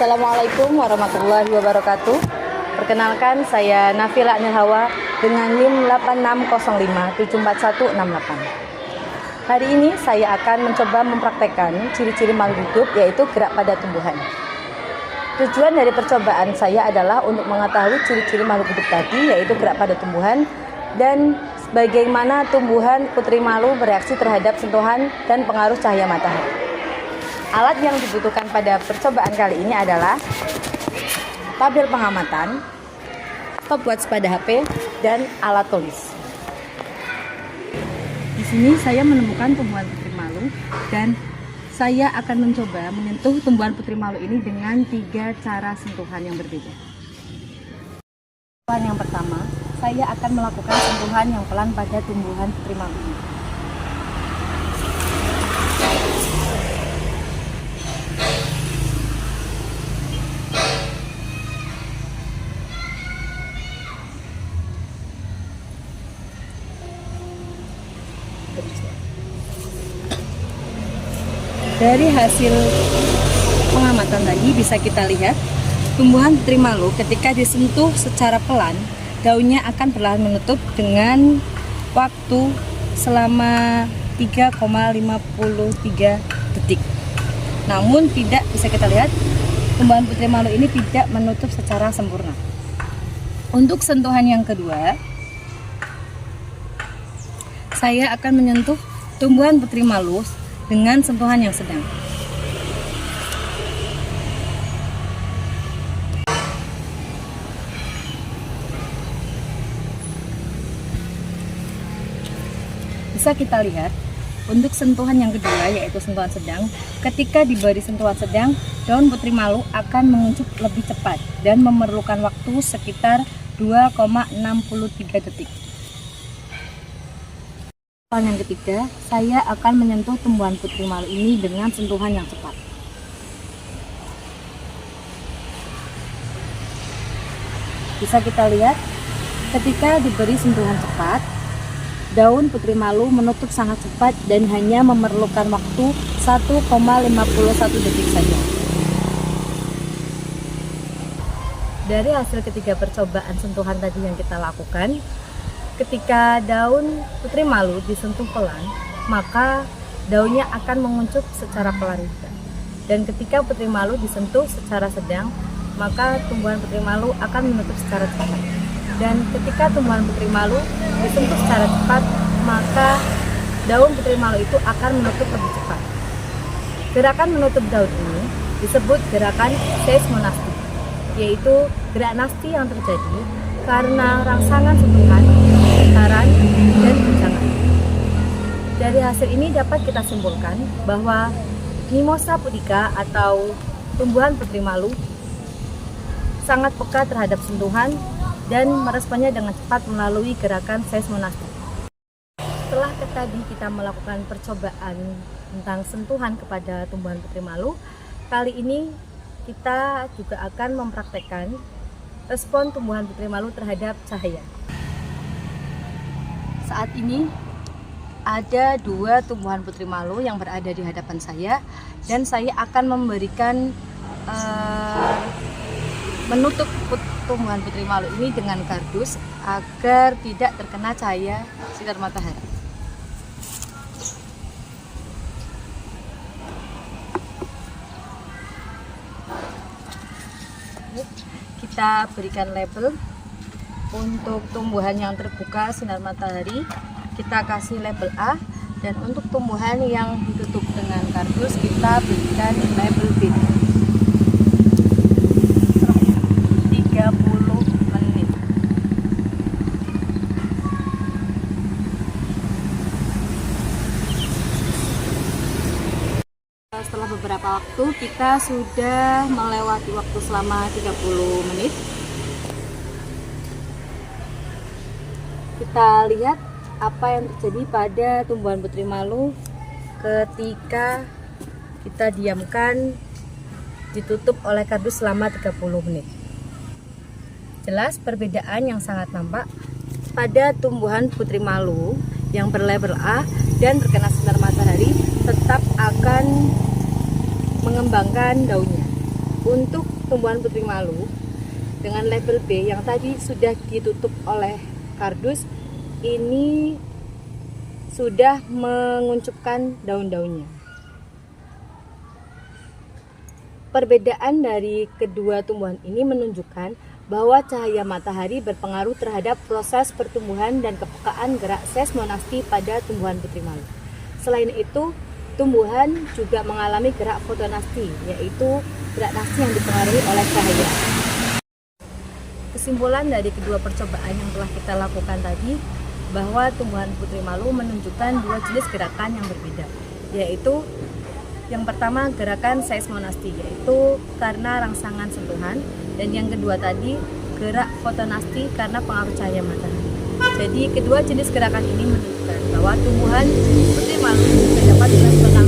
Assalamualaikum warahmatullahi wabarakatuh. Perkenalkan, saya Nafila Nilhawa dengan NIM 8605744168. Hari ini saya akan mencoba mempraktekkan ciri-ciri makhluk hidup, yaitu gerak pada tumbuhan. Tujuan dari percobaan saya adalah untuk mengetahui ciri-ciri makhluk hidup tadi, yaitu gerak pada tumbuhan, dan bagaimana tumbuhan putri malu bereaksi terhadap sentuhan dan pengaruh cahaya matahari. Alat yang dibutuhkan pada percobaan kali ini adalah tabel pengamatan, stopwatch pada HP, dan alat tulis. Di sini saya menemukan tumbuhan putri malu dan saya akan mencoba menyentuh tumbuhan putri malu ini dengan 3 cara sentuhan yang berbeda. Sentuhan yang pertama, saya akan melakukan sentuhan yang pelan pada tumbuhan putri malu ini. Dari hasil pengamatan tadi bisa kita lihat tumbuhan putri malu ketika disentuh secara pelan, daunnya akan perlahan menutup dengan waktu selama 3,53 detik. Namun tidak bisa kita lihat tumbuhan putri malu ini tidak menutup secara sempurna. Untuk sentuhan yang kedua, saya akan menyentuh tumbuhan putri malu dengan sentuhan yang sedang. Bisa kita lihat untuk sentuhan yang kedua, yaitu sentuhan sedang, ketika diberi sentuhan sedang, daun putri malu akan menguncup lebih cepat dan memerlukan waktu sekitar 2,63 detik. Yang ketiga, saya akan menyentuh tumbuhan putri malu ini dengan sentuhan yang cepat. Bisa kita lihat, ketika diberi sentuhan cepat, daun putri malu menutup sangat cepat dan hanya memerlukan waktu 1,51 detik saja. Dari hasil ketiga percobaan sentuhan tadi yang kita lakukan, ketika daun putri malu disentuh pelan, maka daunnya akan menguncup secara pelan juga. Dan ketika putri malu disentuh secara sedang, maka tumbuhan putri malu akan menutup secara cepat. Dan ketika tumbuhan putri malu disentuh secara cepat, maka daun putri malu itu akan menutup lebih cepat. Gerakan menutup daun ini disebut gerakan seismonasti, yaitu gerak nasti yang terjadi karena rangsangan sentuhan, getaran, dan guncangan. Dari hasil ini dapat kita simpulkan bahwa Mimosa pudica atau tumbuhan putri malu sangat peka terhadap sentuhan dan meresponnya dengan cepat melalui gerakan seismonasti. Setelah tadi kita melakukan percobaan tentang sentuhan kepada tumbuhan putri malu, kali ini kita juga akan mempraktekkan respon tumbuhan putri malu terhadap cahaya. Saat ini ada 2 tumbuhan putri malu yang berada di hadapan saya, dan saya akan memberikan menutup tumbuhan putri malu ini dengan kardus agar tidak terkena cahaya sinar matahari. Kita berikan label. Untuk tumbuhan yang terbuka sinar matahari, kita kasih label A, dan untuk tumbuhan yang ditutup dengan kardus, kita berikan label B. 30 menit. Setelah beberapa waktu, kita sudah melewati waktu selama 30 menit. Kita lihat apa yang terjadi pada tumbuhan putri malu ketika kita diamkan ditutup oleh kardus selama 30 menit. Jelas perbedaan yang sangat nampak pada tumbuhan putri malu yang berlabel A dan terkena sinar matahari tetap akan mengembangkan daunnya. Untuk tumbuhan putri malu dengan label B yang tadi sudah ditutup oleh kardus, ini sudah menguncupkan daun-daunnya. Perbedaan dari kedua tumbuhan ini menunjukkan bahwa cahaya matahari berpengaruh terhadap proses pertumbuhan dan kepekaan gerak seismonasti pada tumbuhan putri malu. Selain itu, tumbuhan juga mengalami gerak fotonasti, yaitu gerak nasti yang dipengaruhi oleh cahaya. Kesimpulan dari kedua percobaan yang telah kita lakukan tadi, bahwa tumbuhan putri malu menunjukkan dua jenis gerakan yang berbeda, yaitu yang pertama gerakan seismonasti, yaitu karena rangsangan sentuhan, dan yang kedua tadi gerak fotonasti karena pengaruh cahaya matahari. Jadi kedua jenis gerakan ini menunjukkan bahwa tumbuhan putri malu juga dapat dilakukan